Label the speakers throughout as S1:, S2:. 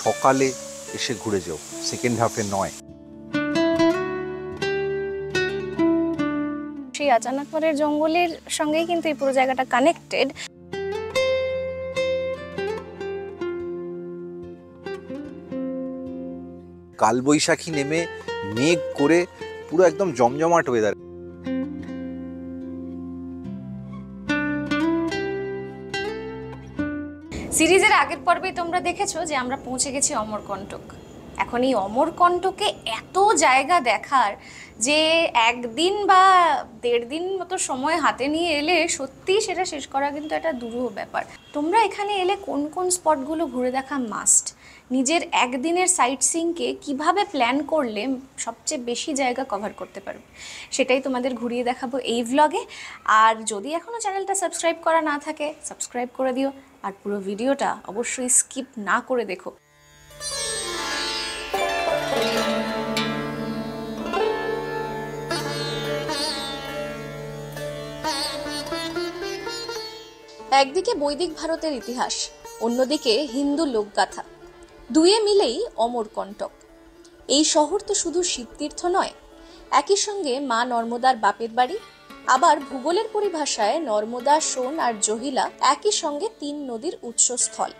S1: সকালে এসে ঘুরে যাও, সেকেন্ড হাফে নয়।
S2: সেই আচানকমারের জঙ্গলের সঙ্গেই কিন্তু এই পুরো জায়গাটা কানেক্টেড।
S1: কালবৈশাখী নেমে মেঘ করে পুরো একদম জমজমাট ওয়েদার।
S2: সিরিজের আগের পর্বে তোমরা দেখেছো যে আমরা পৌঁছে গেছি অমরকণ্টক। এখন এই অমরকণ্টকে এত জায়গা দেখার যে একদিন বা 1.5 দিন মতো সময় হাতে নিয়ে এলে সত্যি সেটা শেষ করা কিন্তু একটা দুরূহ ব্যাপার। তোমরা এখানে এলে কোন কোন স্পটগুলো ঘুরে দেখা মাস্ট, নিজের একদিনের সাইট সিইংকে কীভাবে প্ল্যান করলে সবচেয়ে বেশি জায়গা কভার করতে পারবে, সেটাই তোমাদের ঘুরিয়ে দেখাবো এই ভ্লগে। আর যদি এখনও চ্যানেলটা সাবস্ক্রাইব করা না থাকে সাবস্ক্রাইব করে দিও, আর পুরো ভিডিওটা অবশ্যই স্কিপ না করে দেখো। একদিকে বৈদিক ভারতের ইতিহাস, অন্যদিকে হিন্দু লোকগাথা, দুয়ে মিলেই অমরকণ্টক। এই শহর তো শুধু শিবতীর্থ নয়, একই সঙ্গে মা নর্মদার বাপের বাড়ি। আবার ভূগোলের পরিভাষায় নর্মদা, সোন আর জহিলা একই সঙ্গে 3 নদীর উৎসস্থল।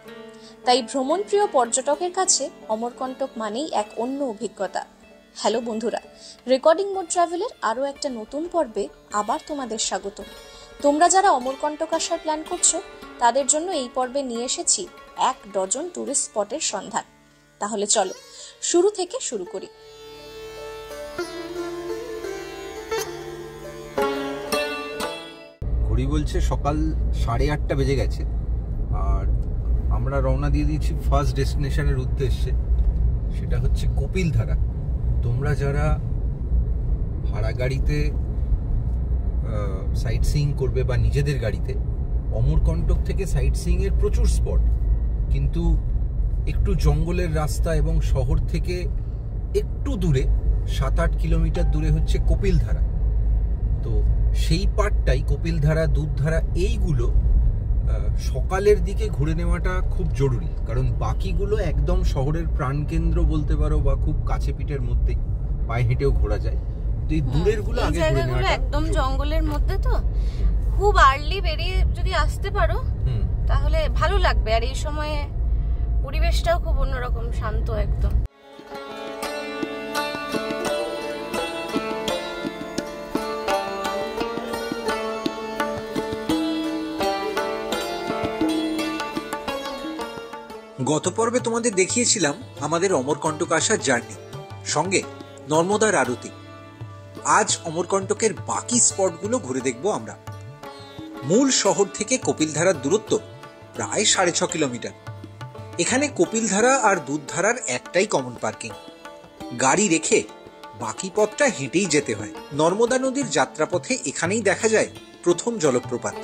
S2: তাই ভ্রমণপ্রিয় পর্যটকের কাছে অমরকণ্টক মানেই এক অন্য অভিজ্ঞতা। হ্যালো বন্ধুরা, রেকর্ডিং মোড ট্রাভেলের আরও একটা নতুন পর্বে আবার তোমাদের স্বাগত। তোমরা যারা অমরকণ্টক আসার প্ল্যান করছো তাদের জন্য এই পর্বে নিয়ে এসেছি 1 ডজন টুরিস্ট স্পটের সন্ধান। তাহলে চলো শুরু থেকে শুরু করি।
S1: ঘড়ি বলছে সকাল 8:30 বেজে গেছে, আর আমরা রওনা দিয়ে দিয়েছি ফার্স্ট ডেস্টিনেশনের উদ্দেশ্যে। সেটা হচ্ছে কপিলধারা। তোমরা যারা ভাড়া গাড়িতে সাইট সিইং করবে বা নিজেদের গাড়িতে, অমরকণ্টক থেকে সাইট সিইং এর প্রচুর স্পট, কিন্তু একটু জঙ্গলের রাস্তা এবং শহর থেকে একটু দূরে 7-8 কিলোমিটার দূরে হচ্ছে কপিলধারা। তো সেই পার্টটাই, কপিলধারা, দুধধারা, এইগুলো সকালের দিকে ঘুরে নেওয়াটা খুব জরুরি, কারণ বাকিগুলো একদম শহরের প্রাণকেন্দ্র বলতে পারো বা খুব কাছে পিঠের মধ্যেই, পায়ে হেঁটেও ঘোরা যায়। তো এই দূরের গুলো আগে ঘুরে নেওয়াটা
S2: একদম জঙ্গলের মধ্যে, তো খুব আর্লি বেরিয়ে যদি আসতে পারো তাহলে ভালো লাগবে। আর এই সময়ে পরিবেশটাও খুব অন্যরকম, শান্ত একদম।
S1: গত পর্বে তোমাদের দেখিয়েছিলাম আমাদের অমরকণ্টক আসার জার্নি, সঙ্গে নর্মদার আরতি। আজ অমরকণ্টকের বাকি স্পটগুলো ঘুরে দেখব আমরা। মূল শহর থেকে কপিলধারার দূরত্ব প্রায় 6.5 কিলোমিটার। এখানে কপিলধারা আর দুধধারার একটাই কমন পার্কিং। গাড়ি রেখে বাকি পথটা হেঁটেই যেতে হয়। নর্মদা নদীর যাত্রাপথে এখানেই দেখা যায় প্রথম জলপ্রপাত।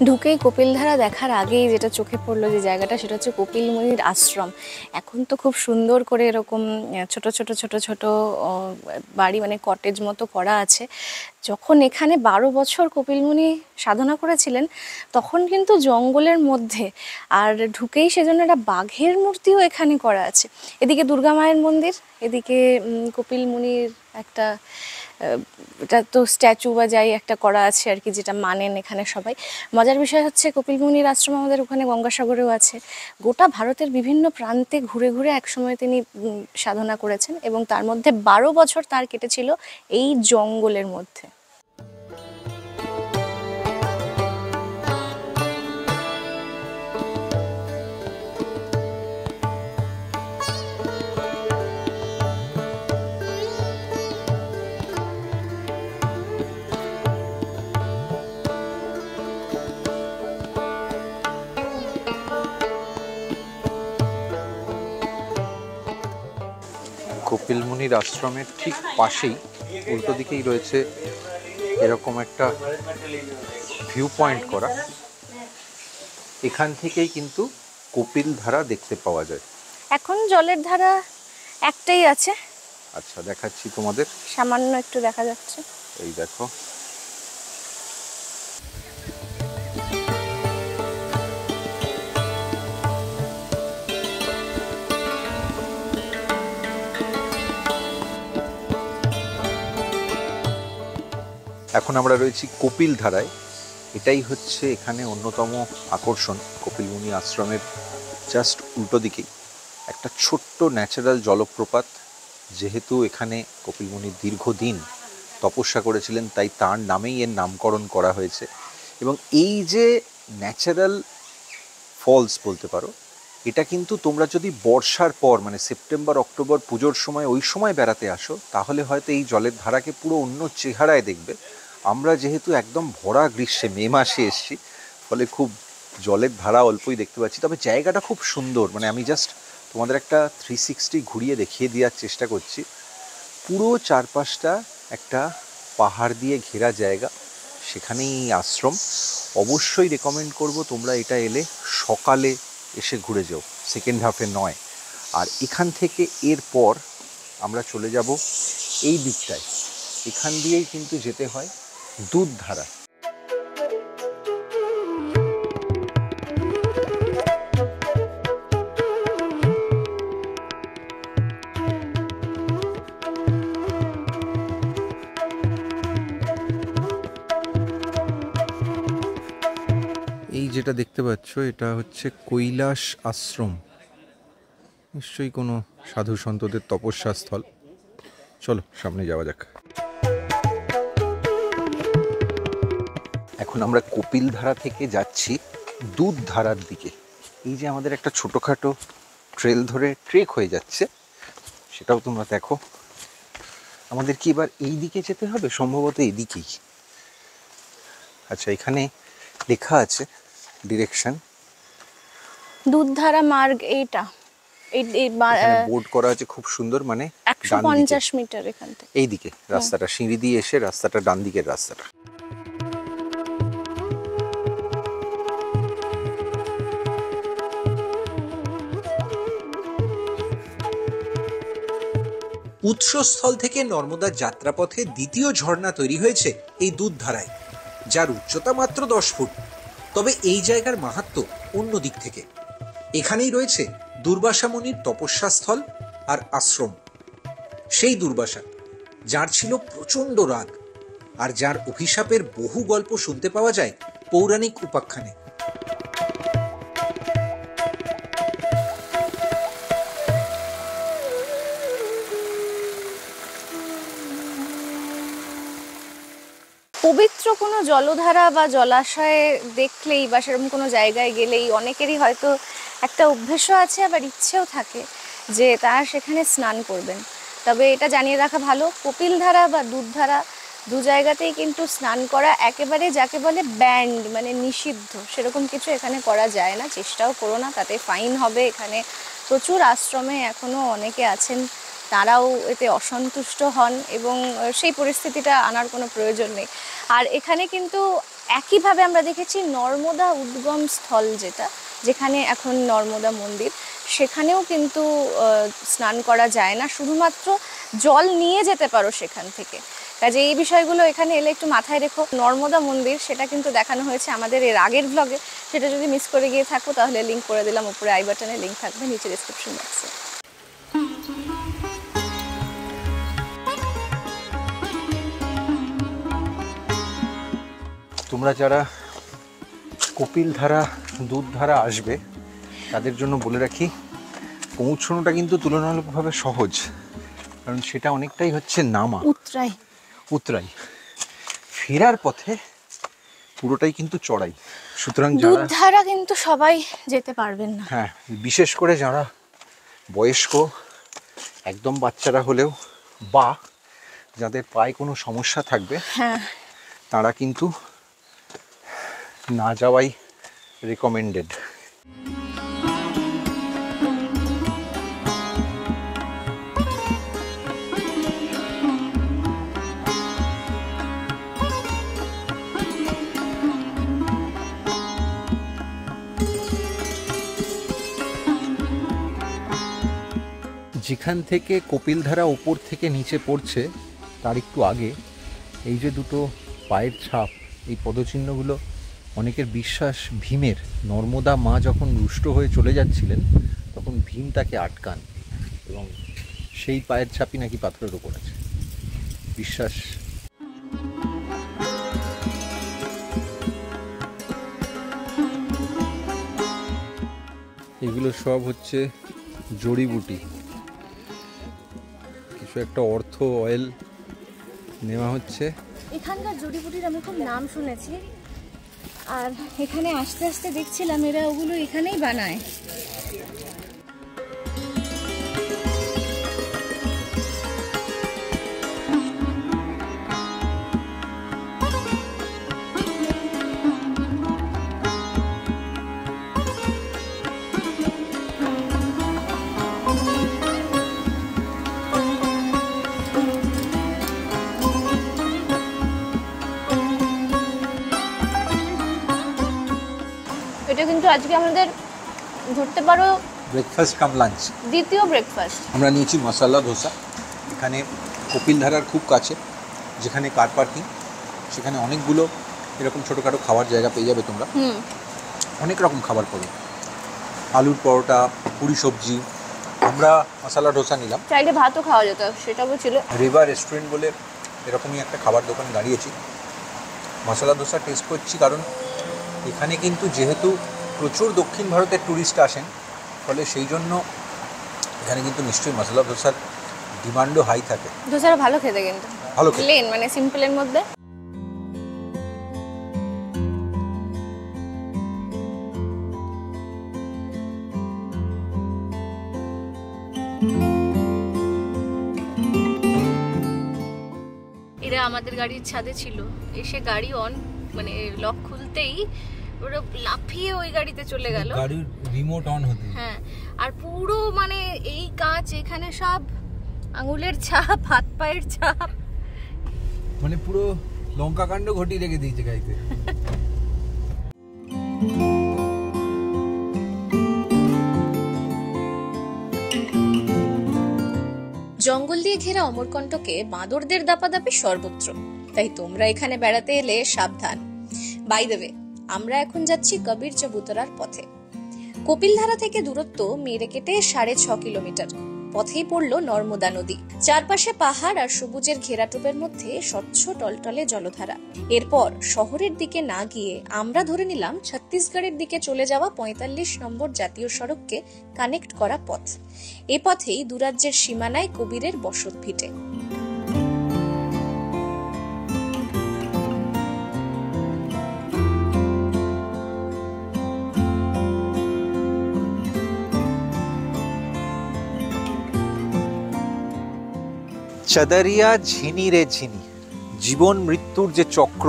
S2: ঢুকেই কপিলধারা দেখার আগেই যেটা চোখে পড়লো যে জায়গাটা, সেটা হচ্ছে কপিল মুনির আশ্রম। এখন তো খুব সুন্দর করে এরকম ছোট ছোট ছোট ছোট বাড়ি, মানে কটেজ মতো করা আছে। যখন এখানে 12 বছর কপিল মুনি সাধনা করেছিলেন তখন কিন্তু জঙ্গলের মধ্যে, আর ঢুকেই সেজন্য একটা বাঘের মূর্তিও এখানে করা আছে। এদিকে দুর্গা মায়ের মন্দির, এদিকে কপিল মুনির একটা, এটা তো স্ট্যাচু বা যাই একটা করা আছে আর কি, যেটা মানেন এখানে সবাই। মজার বিষয় হচ্ছে কপিল মুনির আশ্রম আমাদের ওখানে গঙ্গাসাগরেও আছে। গোটা ভারতের বিভিন্ন প্রান্তে ঘুরে ঘুরে একসময় তিনি সাধনা করেছেন, এবং তার মধ্যে 12 বছর তার কেটেছিল এই জঙ্গলের মধ্যে।
S1: কপিল মুনির আশ্রমের ঠিক পাশেই উল্টো দিকেই রয়েছে এরকম একটা ভিউ পয়েন্ট করা। এখান থেকেই কিন্তু কপিল ধারা দেখতে পাওয়া যায়।
S2: এখন জলের ধারা একটাই আছে।
S1: আচ্ছা, দেখাচ্ছি তোমাদের,
S2: সামান্য একটু দেখা যাচ্ছে।
S1: এই দেখো, এখন আমরা রয়েছি কপিল ধারায়। এটাই হচ্ছে এখানে অন্যতম আকর্ষণ। কপিল মুনি আশ্রমের জাস্ট উল্টো দিকেই একটা ছোট্ট ন্যাচারাল জলপ্রপাত। যেহেতু এখানে কপিল মুনি দীর্ঘদিন তপস্যা করেছিলেন, তাই তার নামেই এর নামকরণ করা হয়েছে। এবং এই যে ন্যাচারাল ফলস বলতে পারো, এটা কিন্তু তোমরা যদি বর্ষার পর মানে সেপ্টেম্বর অক্টোবর পুজোর সময় ওই সময় বেড়াতে আসো, তাহলে হয়তো এই জলের ধারাকে পুরো অন্য চেহারায় দেখবে। আমরা যেহেতু একদম ভরা গ্রীষ্মে মে মাসে এসেছি, ফলে খুব জলের ধারা অল্পই দেখতে পাচ্ছি। তবে জায়গাটা খুব সুন্দর, মানে আমি জাস্ট তোমাদের একটা 360 ঘুরিয়ে দেখিয়ে দেওয়ার চেষ্টা করছি। পুরো চারপাশটা একটা পাহাড় দিয়ে ঘেরা জায়গা, সেখানেই এই আশ্রম। অবশ্যই রেকমেন্ড করব তোমরা এটা এলে সকালে এসে ঘুরে যাও, সেকেন্ড হাফে নয়। আর এখান থেকে এরপর আমরা চলে যাব এই দিকটায়। এখান দিয়েই কিন্তু যেতে হয় দুধধারা। এই যেটা দেখতে পাচ্ছ, এটা হচ্ছে কৈলাস আশ্রম। নিশ্চয়ই কোনো সাধু সন্তদের তপস্যা স্থল। চলো সামনে যাওয়া যাক। এখন আমরা কপিল ধারা থেকে যাচ্ছি দুধধারার দিকে। এই যে আমাদের একটা ছোটোখাটো ট্রেল ধরে ট্রেক হয়ে যাচ্ছে, সেটাও তোমরা দেখো। আমাদের কি এবার এই দিকে যেতে হবে? সম্ভবত এই দিকেই। আচ্ছা, এখানে লেখা আছে ডিরেকশন,
S2: দুধধারা মার্গ। এইটা
S1: বোর্ড করা আছে খুব সুন্দর, মানে
S2: 150 মিটার এখান থেকে
S1: এই দিকে রাস্তাটা, সিঁড়ি দিয়ে এসে রাস্তাটা ডান দিকের রাস্তাটা।
S3: উৎসস্থল থেকে নর্মদার যাত্রাপথে দ্বিতীয় ঝর্ণা তৈরি হয়েছে এই দুধধারায়, যার উচ্চতা মাত্র 10 ফুট। তবে এই জায়গার মাহাত্ম্য অন্য দিক থেকে। এখানেই রয়েছে দুর্বাসা মুনির তপস্যা স্থল আর আশ্রম। সেই দুর্বাসা, যার ছিল প্রচণ্ড রাগ, আর যার অভিশাপের বহু গল্প শুনতে পাওয়া যায় পৌরাণিক উপাখ্যানে।
S2: পবিত্র কোনো জলধারা বা জলাশয়ে দেখলেই বা সেরকম কোনো জায়গায় গেলেই অনেকেরই হয়তো একটা অভ্যেসও আছে, আবার ইচ্ছেও থাকে যে তারা সেখানে স্নান করবেন। তবে এটা জানিয়ে রাখা ভালো, কপিল ধারা বা দুধধারা দু জায়গাতেই কিন্তু স্নান করা একেবারে যাকে বলে ব্যান্ড, মানে নিষিদ্ধ। সেরকম কিছু এখানে করা যায় না, চেষ্টাও করো না, তাতে ফাইন হবে। এখানে প্রচুর আশ্রমে এখনও অনেকে আছেন, তারাও এতে অসন্তুষ্ট হন এবং সেই পরিস্থিতিটা আনার কোনো প্রয়োজন নেই। আর এখানে কিন্তু একইভাবে আমরা দেখেছি নর্মদা উদ্গম স্থল, যেখানে এখন নর্মদা মন্দির, সেখানেও কিন্তু স্নান করা যায় না, শুধুমাত্র জল নিয়ে যেতে পারো সেখান থেকে। কাজে এই বিষয়গুলো এখানে এলে একটু মাথায় রেখো। নর্মদা মন্দির সেটা কিন্তু দেখানো হয়েছে আমাদের এর আগের ব্লগে, সেটা যদি মিস করে গিয়ে থাকো তাহলে লিঙ্ক করে দিলাম, উপরে আই বাটনে লিঙ্ক থাকবে, নিচে ডেসক্রিপশন বক্সে।
S1: তোমরা যারা কপিল ধারা দুধধারা আসবে, তাদের জন্য বলে রাখি, পৌঁছানোটা কিন্তু তুলনামূলকভাবে সহজ, কারণ সেটা অনেকটাই হচ্ছে নামা উতরাই। ফেরার পথে পুরোটাই কিন্তু চড়াই। সুতরাং
S2: দুধধারা কিন্তু সবাই যেতে পারবেন না।
S1: হ্যাঁ, বিশেষ করে যারা বয়স্ক, একদম বাচ্চারা হলেও, বা যাদের পায়ে কোনো সমস্যা থাকবে,
S2: হ্যাঁ,
S1: তারা কিন্তু না যাওয়াই রেকমেন্ডেড। যেখান থেকে কপিলধারা ওপর থেকে নিচে পড়ছে তার একটু আগে এই যে দুটো পায়ের ছাপ, এই পদচিহ্নগুলো অনেকের বিশ্বাস ভীমের। নর্মদা মা যখন রুষ্ট হয়ে চলে যাচ্ছিলেন তখন ভীম তাকে আটকান এবং সেই পায়ের ছাপই নাকি পাথরের ওপর আছে বিশ্বাস। এগুলো সব হচ্ছে জড়িবুটি, কিছু একটা অর্থ অয়েল নেওয়া হচ্ছে।
S2: এখানকার জড়িবুটির আমি খুব নাম শুনেছি, আর এখানে আস্তে আস্তে দেখছিলাম এরা ওগুলো এখানেই বানায়। এটা কিন্তু আজকে আমাদের ধরতে পারো
S3: ব্রেকফাস্ট কাম লাঞ্চ,
S2: দ্বিতীয় ব্রেকফাস্ট।
S3: আমরা নিয়েছি মশলা ধোসা। এখানে কপিলধারার খুব কাছে যেখানে কার পার্কিং, সেখানে অনেকগুলো এরকম ছোটোখাটো খাওয়ার জায়গা পেয়ে যাবে তোমরা। অনেক রকম খাবার পাবে, আলুর পরোটা, পুরি সবজি। আমরা মশলা ধোসা নিলাম,
S2: চাইলে ভাতও খাওয়া যেত, সেটাও ছিল।
S3: রিভার রেস্টুরেন্ট বলে এরকমই একটা খাবার দোকান দাঁড়িয়েছি। মশলা ধোসা টেস্ট করছি কারণ এখানে কিন্তু যেহেতু প্রচুর দক্ষিণ ভারতের ট্যুরিস্ট আসেন, ফলে সেই জন্য এখানে কিন্তু নিশ্চয়ই মশলা ধোসার ডিমান্ডও হাই থাকে।
S2: ধোসাটা ভালো খেতে, কিন্তু
S3: ভালো খেতে,
S2: প্লেন মানে সিম্পলের মধ্যে। এরা আমাদের গাড়ির ছাদে ছিল, এসে গাড়ি অন মানে লক খুলতেই ওরা লাফিয়ে ওই গাড়িতে চলে গেল,
S1: গাড়ির রিমোট অন হতে।
S2: হ্যাঁ, আর পুরো মানে এই কাঁচ, এখানে সব আঙুলের ছাপ, হাত পায়ের ছাপ,
S1: মানে পুরো লঙ্কা কাণ্ড ঘটিয়ে রেখে দিয়েছে গাড়িতে।
S2: জঙ্গল দিয়ে ঘেরা অমরকণ্টকে বাঁদরদের দাপাদাপি সর্বত্র, তাই তোমরা এখানে বেড়াতে এলে সাবধান। বাই দ্য ওয়ে, আমরা এখন যাচ্ছি কবির চবুতরার পথে। কপিলধারা থেকে দূরত্ব মেরে কেটে 6.5 কিলোমিটার। পথেই পড়ল নর্মদা নদী, চারপাশে পাহাড় আর সবুজের ঘেরাটোপের মধ্যে স্বচ্ছ টলটলে জলধারা। এরপর শহরের দিকে না গিয়ে আমরা ধরে নিলাম ছত্তিশগড়ের দিকে চলে যাওয়া 45 নম্বর জাতীয় সড়ককে কানেক্ট করা পথ। এ পথেই দুরাজ্যের সীমানায় কবিরের বসত ভিটে।
S3: চাদারিয়া ঝিনি রে ঝিনি, জীবন মৃত্যুর যে চক্র,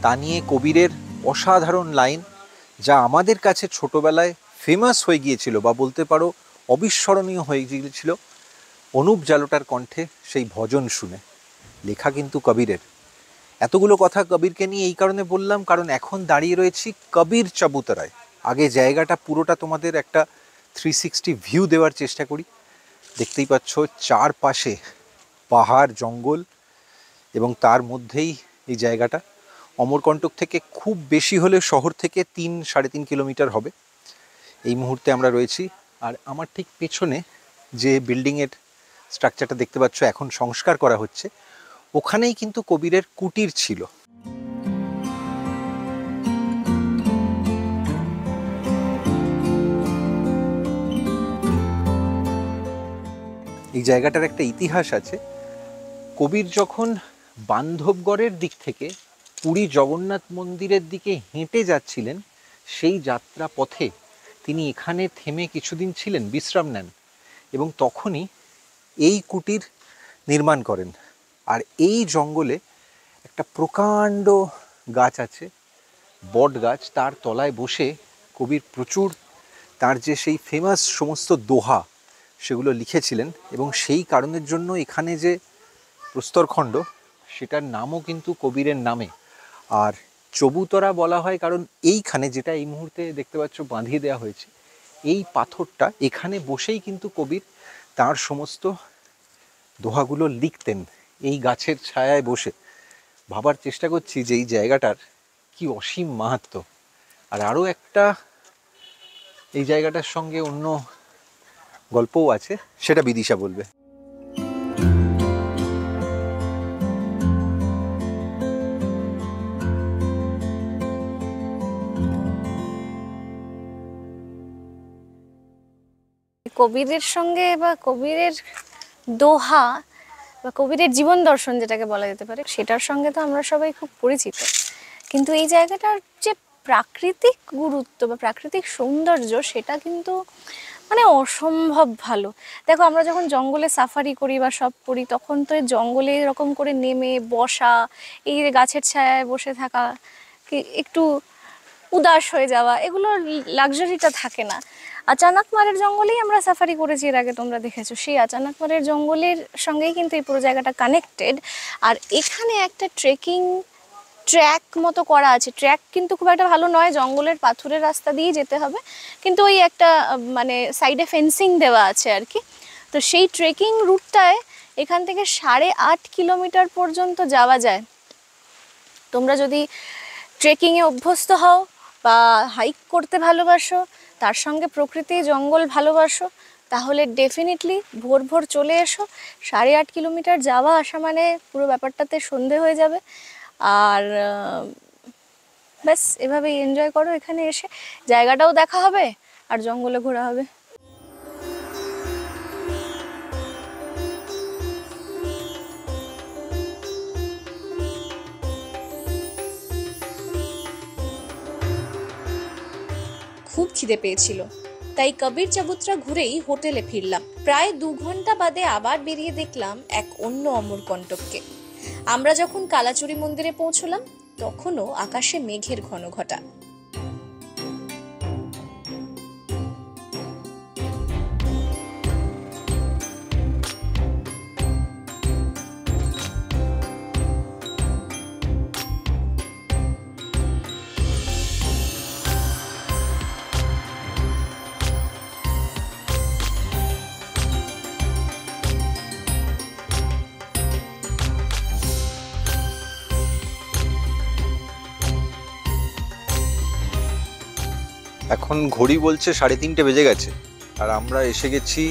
S3: তা নিয়ে কবিরের অসাধারণ লাইন, যা আমাদের কাছে ছোটবেলায় ফেমাস হয়ে গিয়েছিল বা বলতে পারো অবিস্মরণীয় হয়ে গিয়েছিল অনুপ জালোটার কণ্ঠে সেই ভজন শুনে। লেখা কিন্তু কবিরের। এতগুলো কথা কবিরকে নিয়ে এই কারণে বললাম কারণ এখন দাঁড়িয়ে রয়েছি কবির চবুতরায়। আগে জায়গাটা পুরোটা তোমাদের একটা 360 ভিউ দেওয়ার চেষ্টা করি। দেখতেই পাচ্ছ চারপাশে পাহাড়, জঙ্গল, এবং তার মধ্যেই এই জায়গাটা। অমরকণ্টক থেকে খুব বেশি হলে শহর থেকে 3-3.5 কিলোমিটার হবে। এই মুহূর্তে আমরা রয়েছি, আর আমার ঠিক পেছনে যে বিল্ডিংয়ের স্ট্রাকচারটা দেখতে পাচ্ছ এখন সংস্কার করা হচ্ছে, ওখানেই কিন্তু কবিরের কুটির ছিল। এই জায়গাটার একটা ইতিহাস আছে। কবির যখন বান্ধবগড়ের দিক থেকে পুরী জগন্নাথ মন্দিরের দিকে হেঁটে যাচ্ছিলেন, সেই যাত্রা পথে তিনি এখানে থেমে কিছুদিন ছিলেন, বিশ্রাম নেন, এবং তখনই এই কুটির নির্মাণ করেন। আর এই জঙ্গলে একটা প্রকাণ্ড গাছ আছে, বট গাছ, তার তলায় বসে কবির প্রচুর তার যে সেই ফেমাস সমস্ত দোহা সেগুলো লিখেছিলেন, এবং সেই কারণের জন্য এখানে যে প্রস্তরখণ্ড সেটার নামও কিন্তু কবিরের নামে। আর চবুতরা বলা হয় কারণ এইখানে, যেটা এই মুহূর্তে দেখতে পাচ্ছ বাঁধিয়ে দেওয়া হয়েছে, এই পাথরটা, এখানে বসেই কিন্তু কবির তার সমস্ত দোহাগুলো লিখতেন এই গাছের ছায়ায় বসে। ভাবার চেষ্টা করছি যে এই জায়গাটার কি অসীম মাহাত্ম্য। আর আরও একটা এই জায়গাটার সঙ্গে অন্য গল্পও আছে, সেটা বিদিশা বলবে।
S2: কবিরের সঙ্গে বা কবিরের দোহা বা কবিরের জীবন দর্শন যেটাকে বলা যেতে পারে, সেটার সঙ্গে তো আমরা সবাই খুব পরিচিত। কিন্তু এই জায়গাটার যে প্রাকৃতিক গুরুত্ব বা প্রাকৃতিক সৌন্দর্য, সেটা কিন্তু মানে অসম্ভব ভালো। দেখো, আমরা যখন জঙ্গলে সাফারি করি বা সব করি, তখন তো এই জঙ্গলে এরকম করে নেমে বসা, এই গাছের ছায়ায় বসে থাকা, কি একটু উদাস হয়ে যাওয়া, এগুলোর লাক্সারিটা থাকে না। আচানাকমারের জঙ্গলেই আমরা সাফারি করেছি এর আগে, তোমরা দেখেছো। সেই আচানাকমারের জঙ্গলের সঙ্গেই কিন্তু এই পুরো জায়গাটা কানেক্টেড। আর এখানে একটা ট্রেকিং ট্র্যাক মতো করা আছে। ট্র্যাক কিন্তু খুব একটা ভালো নয়, জঙ্গলের পাথুরের রাস্তা দিয়েই যেতে হবে, কিন্তু ওই একটা মানে সাইডে ফেন্সিং দেওয়া আছে আর কি। তো সেই ট্রেকিং রুটটায় এখান থেকে 8.5 কিলোমিটার পর্যন্ত যাওয়া যায়। তোমরা যদি ট্রেকিংয়ে অভ্যস্ত হও বা হাইক করতে ভালোবাসো, তার সঙ্গে প্রকৃতি জঙ্গল ভালোবাসো, তাহলে ডেফিনেটলি ভোর ভোর চলে এসো। 8.5 কিলোমিটার যাওয়া আসা মানে পুরো ব্যাপারটাতে সন্ধে হয়ে যাবে। আর ব্যাস এভাবেই এনজয় করো, এখানে এসে জায়গাটাও দেখা হবে আর জঙ্গলে ঘোরা হবে।
S4: খুব খিদে পেয়েছিল, তাই কবির চাবুত্রা ঘুরেই হোটেলে ফিরলাম। প্রায় 2 ঘন্টা বাদে আবার বেরিয়ে দেখলাম এক অন্য অমরকণ্টককে। আমরা যখন কালাচুরি মন্দিরে পৌঁছলাম, তখনও আকাশে মেঘের ঘনঘটা।
S3: এখন ঘড়ি বলছে 3:30 বেজে গেছে, আর আমরা এসে গেছি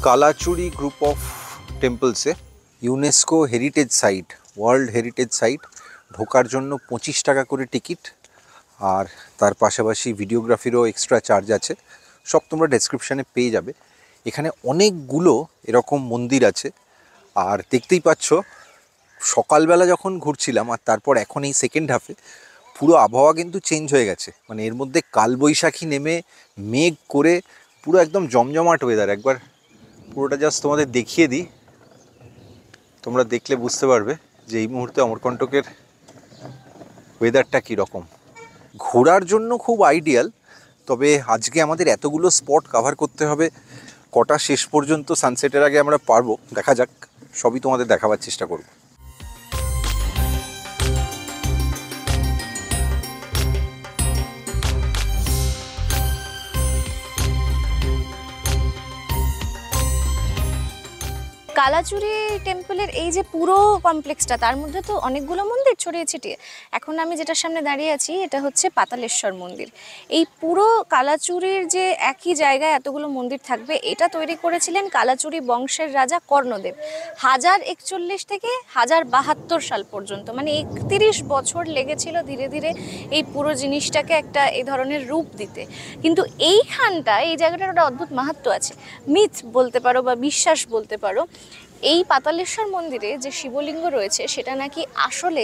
S3: কালাচুরি গ্রুপ অফ টেম্পলসে। UNESCO heritage site, world heritage site. ঢোকার জন্য 25 টাকা করে টিকিট, আর তার পাশাপাশি ভিডিওগ্রাফিরও এক্সট্রা চার্জ আছে। সব তোমরা ডেসক্রিপশানে পেয়ে যাবে। এখানে অনেকগুলো এরকম মন্দির আছে। আর দেখতেই পাচ্ছ, সকালবেলা যখন ঘুরছিলাম আর তারপর এখন এই সেকেন্ড হাফে পুরো আবহাওয়া কিন্তু চেঞ্জ হয়ে গেছে। মানে এর মধ্যে কালবৈশাখী নেমে মেঘ করে পুরো একদম জমজমাট ওয়েদার। একবার পুরোটা জাস্ট তোমাদের দেখিয়ে দিই, তোমরা দেখলে বুঝতে পারবে যে এই মুহূর্তে অমরকণ্টকের ওয়েদারটা কীরকম। ঘোরার জন্য খুব আইডিয়াল, তবে আজকে আমাদের এতগুলো স্পট কভার করতে হবে। কটা শেষ পর্যন্ত সানসেটের আগে আমরা পারবো, দেখা যাক। সবই তোমাদের দেখাবার চেষ্টা করব।
S2: কালাচুরি টেম্পলের এই যে পুরো কমপ্লেক্সটা, তার মধ্যে তো অনেকগুলো মন্দির ছড়িয়ে ছিটিয়ে। এখন আমি যেটার সামনে দাঁড়িয়ে আছি, এটা হচ্ছে পাতালেশ্বর মন্দির। এই পুরো কালাচুরির যে একই জায়গায় এতগুলো মন্দির থাকবে, এটা তৈরি করেছিলেন কালাচুরি বংশের রাজা কর্ণদেব 1041 থেকে 1072 সাল পর্যন্ত। মানে 31 বছর লেগেছিল ধীরে ধীরে এই পুরো জিনিসটাকে একটা এই ধরনের রূপ দিতে। কিন্তু এইখানটা, এই জায়গাটার একটা অদ্ভুত মাহাত্ম্য আছে, মিথ বলতে পারো বা বিশ্বাস বলতে পারো। এই পাতালেশ্বর মন্দিরে যে শিবলিঙ্গ রয়েছে, সেটা নাকি আসলে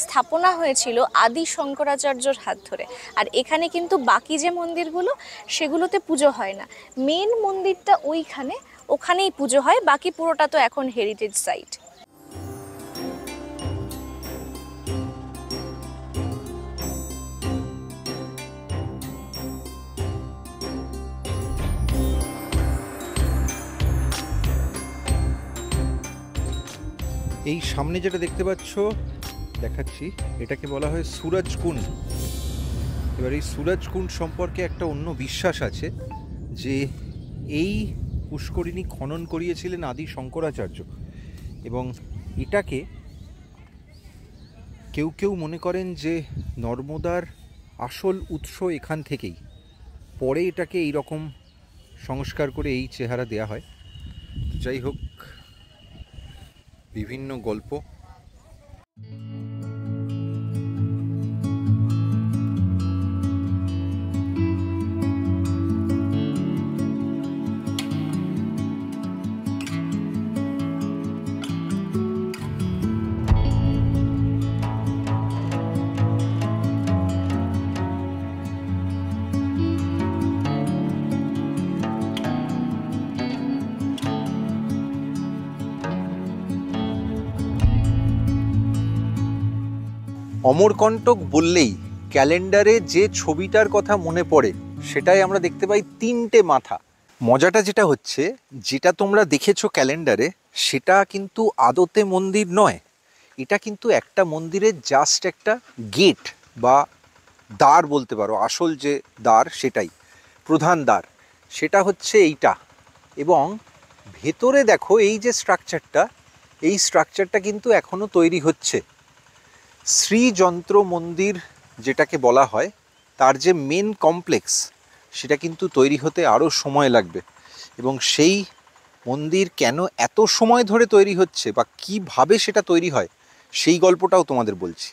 S2: স্থাপনা হয়েছিল আদি শঙ্করাচার্যর হাত ধরে। আর এখানে কিন্তু বাকি যে মন্দিরগুলো, সেগুলোতে পুজো হয় না। মেন মন্দিরটা ওইখানে, ওখানেই পুজো হয়। বাকি পুরোটা তো এখন হেরিটেজ সাইট।
S1: এই সামনে যেটা দেখতে পাচ্ছ, দেখাচ্ছি, এটাকে বলা হয় সুরজকুণ্ড। এবার এই সুরজকুণ্ড সম্পর্কে একটা অন্য বিশ্বাস আছে যে এই পুষ্করিণী খনন করিয়েছিলেন আদি শঙ্করাচার্য, এবং এটাকে কেউ কেউ মনে করেন যে নর্মদার আসল উৎস এখান থেকেই, পরে এটাকে এই রকম সংস্কার করে এই চেহারা দেয়া হয়। যাই হোক, বিভিন্ন গল্প। অমরকণ্টক বললেই ক্যালেন্ডারে যে ছবিটার কথা মনে পড়ে সেটাই আমরা দেখতে পাই তিনটে মাথা। মজাটা যেটা হচ্ছে, যেটা তোমরা দেখেছো ক্যালেন্ডারে সেটা কিন্তু আদতে মন্দির নয়, এটা কিন্তু একটা মন্দিরের জাস্ট একটা গেট বা দ্বার বলতে পারো। আসল যে দ্বার, সেটাই প্রধান দ্বার, সেটা হচ্ছে এইটা। এবং ভেতরে দেখো এই যে স্ট্রাকচারটা, এই স্ট্রাকচারটা কিন্তু এখনো তৈরি হচ্ছে। শ্রীযন্ত্র মন্দির যেটাকে বলা হয়, তার যে মেন কমপ্লেক্স, সেটা কিন্তু তৈরি হতে আরও সময় লাগবে। এবং সেই মন্দির কেন এত সময় ধরে তৈরি হচ্ছে বা কিভাবে সেটা তৈরি হয়, সেই গল্পটাও তোমাদের বলছি।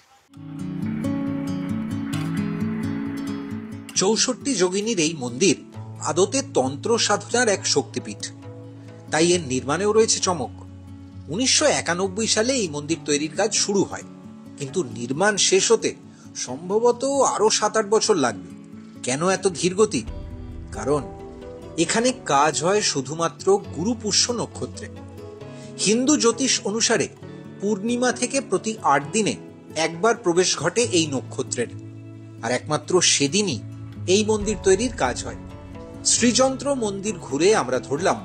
S3: 64 যোগিনীর এই মন্দির আদতে তন্ত্র সাধনার এক শক্তিপীঠ, তাই এর নির্মাণেও রয়েছে চমক। 1991 সালে এই মন্দির তৈরির কাজ শুরু হয়, কিন্তু নির্মাণ শেষ হতে সম্ভবত আরো 7-8 বছর লাগবে। কেন এত ধীরগতি? কারণ এখানে কাজ হয় শুধুমাত্র গুরু পুষ্য নক্ষত্রে। হিন্দু জ্যোতিষ অনুসারে পূর্ণিমা থেকে প্রতি 8 দিনে একবার প্রবেশ ঘটে এই নক্ষত্রের, আর একমাত্র সেদিনই এই মন্দির তৈরির কাজ হয়। শ্রীযন্ত্র মন্দির ঘুরে আমরা ধরলাম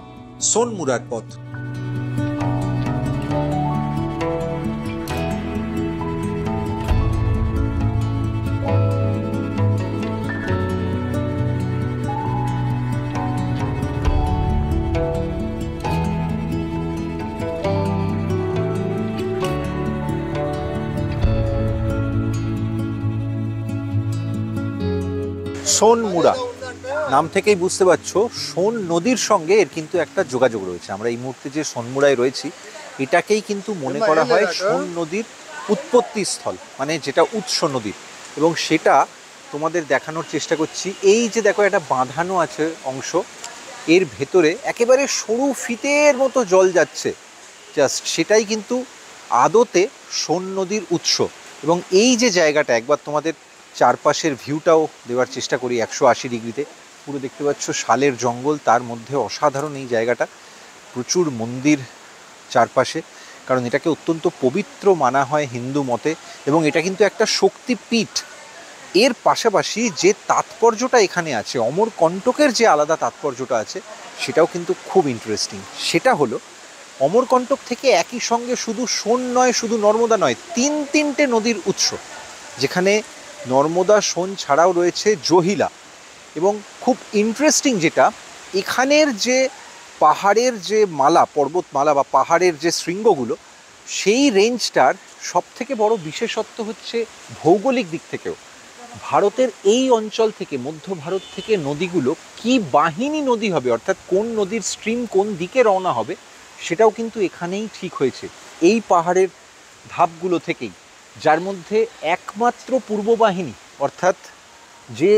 S3: সোনমুড়ার পথ।
S1: সোনমুড়া নাম থেকেই বুঝতে পারছো, সোন নদীর সঙ্গে এর কিন্তু একটা যোগাযোগ রয়েছে। আমরা এই মুহূর্তে যে সোনমুড়ায় রয়েছি, এটাকেই কিন্তু মনে করা হয় সোন নদীর উৎপত্তি স্থল, মানে যেটা উৎস নদীর। এবং সেটা তোমাদের দেখানোর চেষ্টা করছি। এই যে দেখো, একটা বাঁধানো আছে অংশ, এর ভেতরে একেবারে সরু ফিতের মতো জল যাচ্ছে, জাস্ট সেটাই কিন্তু আদতে সোন নদীর উৎস। এবং এই যে জায়গাটা, একবার তোমাদের চারপাশের ভিউটাও দেওয়ার চেষ্টা করি 180 ডিগ্রিতে। পুরো দেখতে পাচ্ছ শালের জঙ্গল, তার মধ্যে অসাধারণ এই জায়গাটা, প্রচুর মন্দির চারপাশে, কারণ এটাকে অত্যন্ত পবিত্র মানা হয় হিন্দু মতে। এবং এটা কিন্তু একটা শক্তিপীঠ। এর পাশাপাশি যে তাৎপর্যটা এখানে আছে, অমরকণ্টকের যে আলাদা তাৎপর্যটা আছে, সেটাও কিন্তু খুব ইন্টারেস্টিং। সেটা হলো, অমরকণ্টক থেকে একই সঙ্গে শুধু সোন নয়, শুধু নর্মদা নয়, তিনটে নদীর উৎস, যেখানে নর্মদা, সোন ছাড়াও রয়েছে জহিলা। এবং খুব ইন্টারেস্টিং যেটা, এখানের যে পাহাড়ের যে মালা, পর্বতমালা বা পাহাড়ের যে শৃঙ্গগুলো, সেই রেঞ্জটার সবথেকে বড় বিশেষত্ব হচ্ছে ভৌগোলিক দিক থেকেও ভারতের এই অঞ্চল থেকে, মধ্য ভারত থেকে নদীগুলো কি বাহিনী নদী হবে, অর্থাৎ কোন নদীর স্ট্রিম কোন দিকে রওনা হবে, সেটাও কিন্তু এখানেই ঠিক হয়েছে, এই পাহাড়ের ধাপগুলো থেকেই। যার মধ্যে একমাত্র পূর্ব বাহিনী, অর্থাৎ যে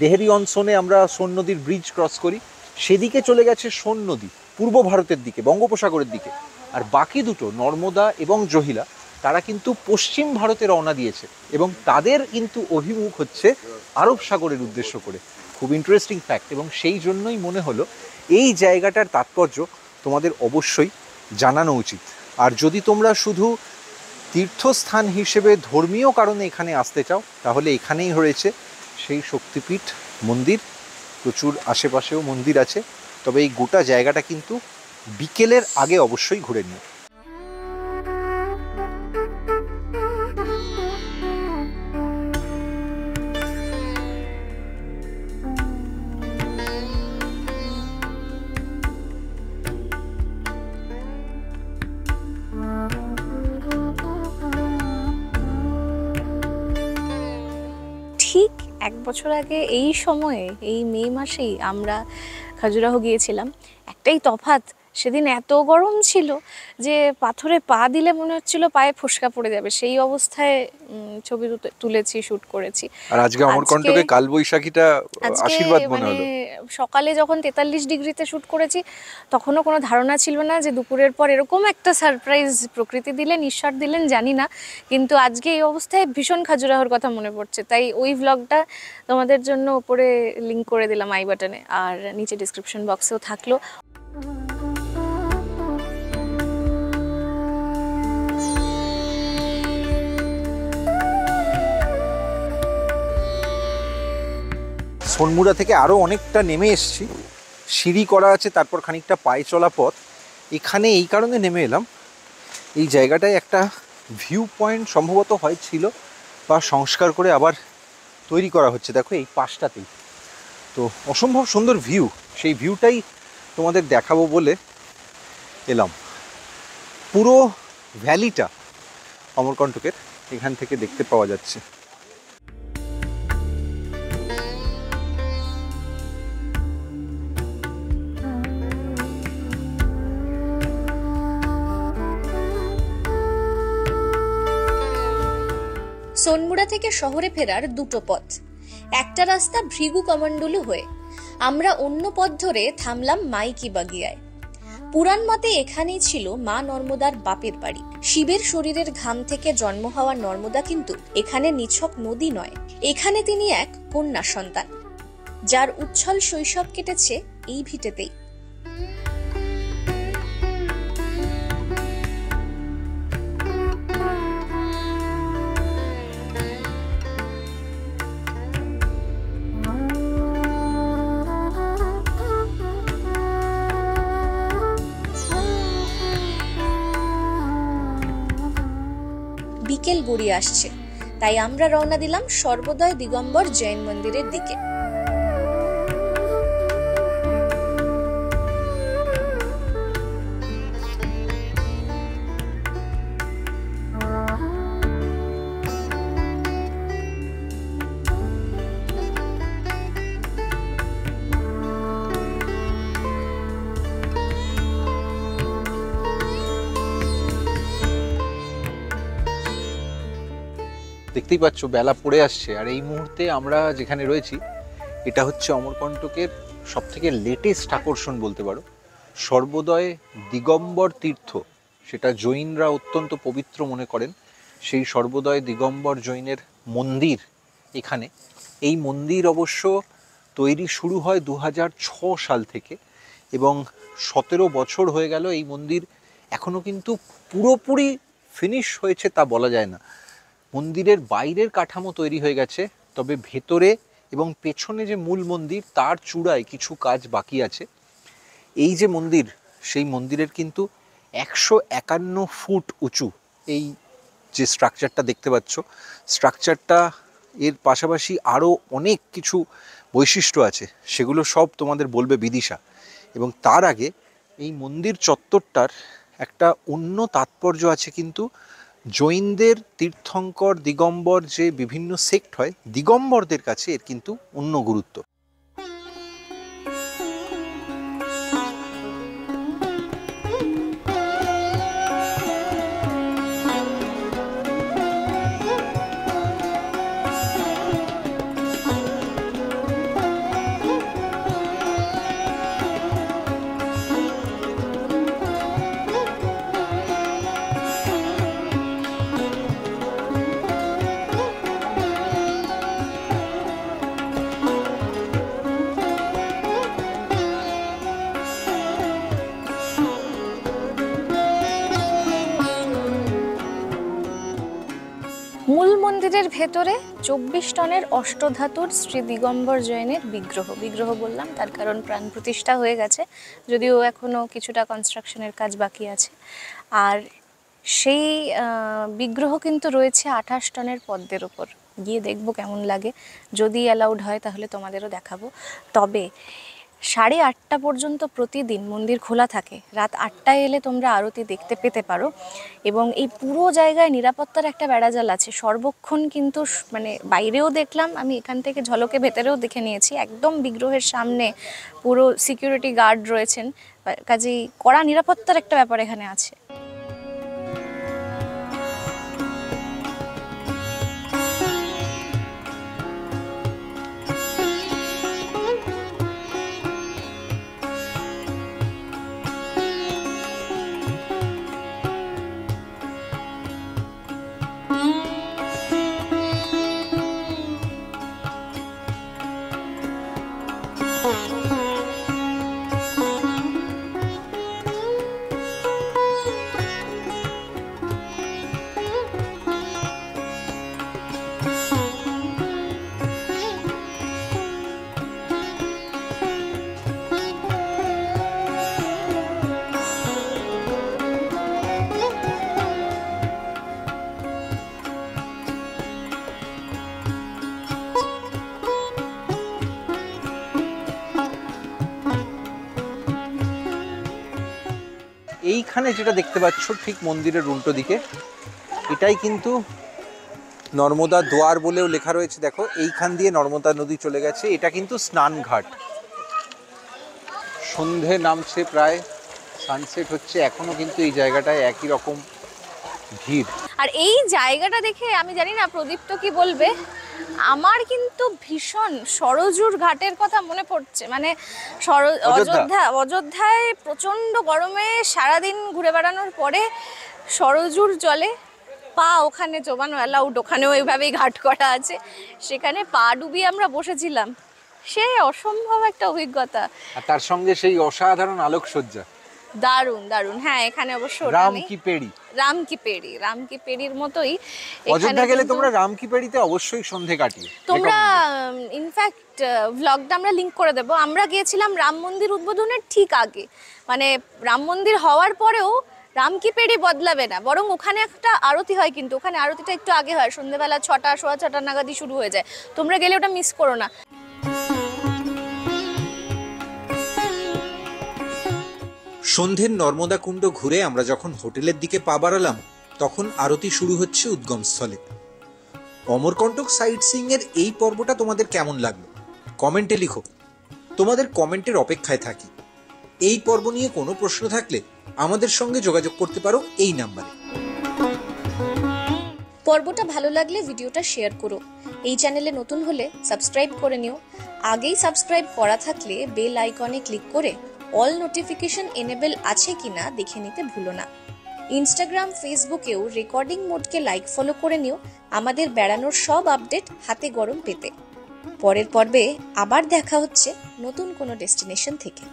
S1: দেহরি অনসনে আমরা সোন নদীর ব্রিজ ক্রস করি, সেদিকে চলে গেছে সোন নদী পূর্ব ভারতের দিকে, বঙ্গোপসাগরের দিকে। আর বাকি দুটো, নর্মদা এবং জহিলা, তারা কিন্তু পশ্চিম ভারতে রওনা দিয়েছে এবং তাদের কিন্তু অভিমুখ হচ্ছে আরব সাগরের উদ্দেশ্য করে। খুব ইন্টারেস্টিং ফ্যাক্ট। এবং সেই জন্যই মনে হলো এই জায়গাটার তাৎপর্য তোমাদের অবশ্যই জানানো উচিত। আর যদি তোমরা শুধু তীর্থস্থান হিসেবে ধর্মীয় কারণে এখানে আসতে চাও, তাহলে এখানেই রয়েছে সেই শক্তিপীঠ মন্দির। প্রচুর আশেপাশেও মন্দির আছে, তবে এই গোটা জায়গাটা কিন্তু বিকেলের আগে অবশ্যই ঘুরে নিও।
S2: ঠিক 1 বছর আগে এই সময়ে, এই মে মাসেই আমরা খাজুরাহো গিয়েছিলাম। একটাই তফাৎ, সেদিন এত গরম ছিল যে পাথরে পা দিলে মনে হচ্ছিল পায়ে ফোসকা পড়ে যাবে, সেই অবস্থায় ছবি তুলেছি, শ্যুট করেছি।
S1: আর আজকে অমরকণ্টকে কালবৈশাখীটা আশীর্বাদ মনে হলো।
S2: সকালে যখন 43 ডিগ্রিতে শ্যুট করেছি তখনও কোনো ধারণা ছিল না যে দুপুরের পর এরকম একটা সারপ্রাইজ প্রকৃতি দিলেন, ঈশ্বর দিলেন জানি না, কিন্তু আজকে এই অবস্থায় ভীষণ খাজুরাহোর কথা মনে পড়ছে। তাই ওই ভ্লগটা তোমাদের জন্য উপরে লিঙ্ক করে দিলাম আই বাটনে, আর নিচে ডিসক্রিপশন বক্সেও থাকলো।
S1: সোনমুড়া থেকে আরও অনেকটা নেমে এসেছি, সিঁড়ি করা আছে, তারপর খানিকটা পায়ে চলা পথ। এখানে এই কারণে নেমে এলাম, এই জায়গাটায় একটা ভিউ পয়েন্ট সম্ভবত হয়েছিল বা সংস্কার করে আবার তৈরি করা হচ্ছে। দেখো এই পাশটাতেই তো অসম্ভব সুন্দর ভিউ, সেই ভিউটাই তোমাদের দেখাবো বলে এলাম। পুরো ভ্যালিটা অমরকণ্টকের এখান থেকে দেখতে পাওয়া যাচ্ছে।
S4: সোনমুড়া থেকে শহরে ফেরার দুটো পথ, একটা রাস্তা ভৃগু কমণ্ডলু হয়ে, আমরা অন্য পথ ধরে থামলাম মাইকি বাগিয়ায়। পুরাণ মতে এখানেই ছিল মা নর্মদার বাপের বাড়ি। শিবের শরীরের ঘাম থেকে জন্ম হওয়া নর্মদা কিন্তু এখানে নিছক নদী নয়, এখানে তিনি এক কন্যা সন্তান, যার উচ্ছল শৈশব কেটেছে এই ভিটেতেই। বিকেল গড়িয়ে আসছে, তাই আমরা রওনা দিলাম সর্বদয় দিগম্বর জৈন মন্দিরের দিকে।
S1: দেখতেই পাচ্ছ বেলা পড়ে আসছে, আর এই মুহূর্তে আমরা যেখানে রয়েছি এটা হচ্ছে অমরকণ্টকের সব থেকে লেটেস্ট আকর্ষণ বলতে পারো, সর্বদয় দিগম্বর তীর্থ। সেটা জৈনরা অত্যন্ত পবিত্র মনে করেন, সেই সর্বদয় দিগম্বর জৈনের মন্দির এখানে। এই মন্দির অবশ্য তৈরি শুরু হয় 2006 সাল থেকে, এবং 17 বছর হয়ে গেল এই মন্দির এখনও কিন্তু পুরোপুরি ফিনিশ হয়েছে তা বলা যায় না। মন্দিরের বাইরের কাঠামো তৈরি হয়ে গেছে, তবে ভেতরে এবং পেছনে যে মূল মন্দির তার চূড়ায় কিছু কাজ বাকি আছে। এই যে মন্দির, সেই মন্দিরের কিন্তু 151 ফুট উঁচু এই যে স্ট্রাকচারটা দেখতে পাচ্ছ, স্ট্রাকচারটা এর পাশাপাশি আরও অনেক কিছু বৈশিষ্ট্য আছে, সেগুলো সব তোমাদের বলবে বিদিশা। এবং তার আগে এই মন্দির চত্বরটার একটা অন্য তাৎপর্য আছে, কিন্তু জৈনদের তীর্থঙ্কর দিগম্বর যে বিভিন্ন সেক্ট হয়, দিগম্বরদের কাছে এর কিন্তু অন্য গুরুত্ব।
S2: মূল মন্দিরের ভেতরে 24 টনের অষ্টধাতুর শ্রী দিগম্বর জৈনের বিগ্রহ বললাম তার কারণ প্রাণ প্রতিষ্ঠা হয়ে গেছে, যদিও এখনো কিছুটা কনস্ট্রাকশনের কাজ বাকি আছে। আর সেই বিগ্রহ কিন্তু রয়েছে 28 টনের পদ্মের ওপর। গিয়ে দেখবো কেমন লাগে, যদি অ্যালাউড হয় তাহলে তোমাদেরও দেখাবো। তবে 8:30 পর্যন্ত প্রতিদিন মন্দির খোলা থাকে। রাত 8টায় এলে তোমরা আরতি দেখতে পেতে পারো। এবং এই পুরো জায়গায় নিরাপত্তার একটা বেড়াজাল আছে সর্বক্ষণ, কিন্তু মানে বাইরেও দেখলাম আমি, এখান থেকে ঝলকে ভেতরেও দেখে নিয়েছি, একদম বিগ্রহের সামনে পুরো সিকিউরিটি গার্ড রয়েছেন, কাজেই কড়া নিরাপত্তার একটা ব্যাপার এখানে আছে।
S1: এইখানে যেটা দেখতে পাচ্ছ ঠিক মন্দিরের উল্টো দিকে, এটাই কিন্তু নর্মদা দুয়ার বলেও লেখা রয়েছে। দেখো এইখান দিয়ে নর্মদা নদী চলে গেছে। এটা কিন্তু স্নানঘাট। সন্ধে নামছে, প্রায় সানসেট হচ্ছে, এখনো কিন্তু এই জায়গাটায় একই রকম ভিড়।
S2: আর এই জায়গাটা দেখে আমি জানি না প্রদীপ্ত কি বলবে, আমার কিন্তু ভীষণ সরজুর ঘাটের কথা মনে পড়ছে। মানে অযোধ্যায় প্রচন্ড গরমে সারাদিন ঘুরে বেড়ানোর পরে সরজুর জলে পা ওখানে চোবানো অ্যালাউড, ওখানেও এইভাবেই ঘাট করা আছে, সেখানে পা ডুবিয়ে আমরা বসেছিলাম। সে অসম্ভব একটা অভিজ্ঞতা।
S1: আর তার সঙ্গে সেই অসাধারণ আলোকসজ্জা,
S2: দারুণ দারুণ। হ্যাঁ, এখানে অবশ্য রাম কি পেড়ির মতোই।
S1: অযোধ্যা গেলে তোমরা রাম কি পেড়িতে অবশ্যই সন্ধে কাটিয়ে
S2: তোমরা, ইনফ্যাক্ট ভ্লগটা আমরা লিংক করে দেবো। আমরা গিয়েছিলাম রাম মন্দির উদ্বোধনের ঠিক আগে, মানে রাম মন্দির হওয়ার পরেও রাম কি পেড়ি বদলাবে না, বরং ওখানে একটা আরতি হয়, কিন্তু ওখানে আরতিটা একটু আগে হয়, সন্ধ্যেবেলা 6টা 6:15 নাগাদই শুরু হয়ে যায়। তোমরা গেলে ওটা মিস করো না।
S3: সন্ধ্যের নর্মদা কুণ্ড ঘুরে আমরা যখন হোটেলের দিকে পা বাড়ালাম, তখন আরতি শুরু হচ্ছে উদ্গমস্থলে। অমরকণ্টক সাইট সিইং এর এই পর্বটা তোমাদের কেমন লাগলো কমেন্টে লিখো। তোমাদের কমেন্টের অপেক্ষায় থাকি। এই পর্ব নিয়ে কোনো প্রশ্ন থাকলে আমাদের সঙ্গে যোগাযোগ করতে পারো এই নাম্বারে।
S4: পর্বটা ভালো লাগলে ভিডিওটা শেয়ার করো। এই চ্যানেলে নতুন হলে সাবস্ক্রাইব করে নিও। আগেই সাবস্ক্রাইব করা থাকলে বেল আইকনে ক্লিক করে অল নোটিফিকেশন এনেবল আছে কিনা দেখে নিতে ভুলো না। ইনস্টাগ্রাম, ফেসবুকেও রেকর্ডিং মোডকে লাইক ফলো করে নিও আমাদের বেড়ানোর সব আপডেট হাতে গরম পেতে। পরের পর্বে আবার দেখা হচ্ছে নতুন কোনো ডেস্টিনেশন থেকে।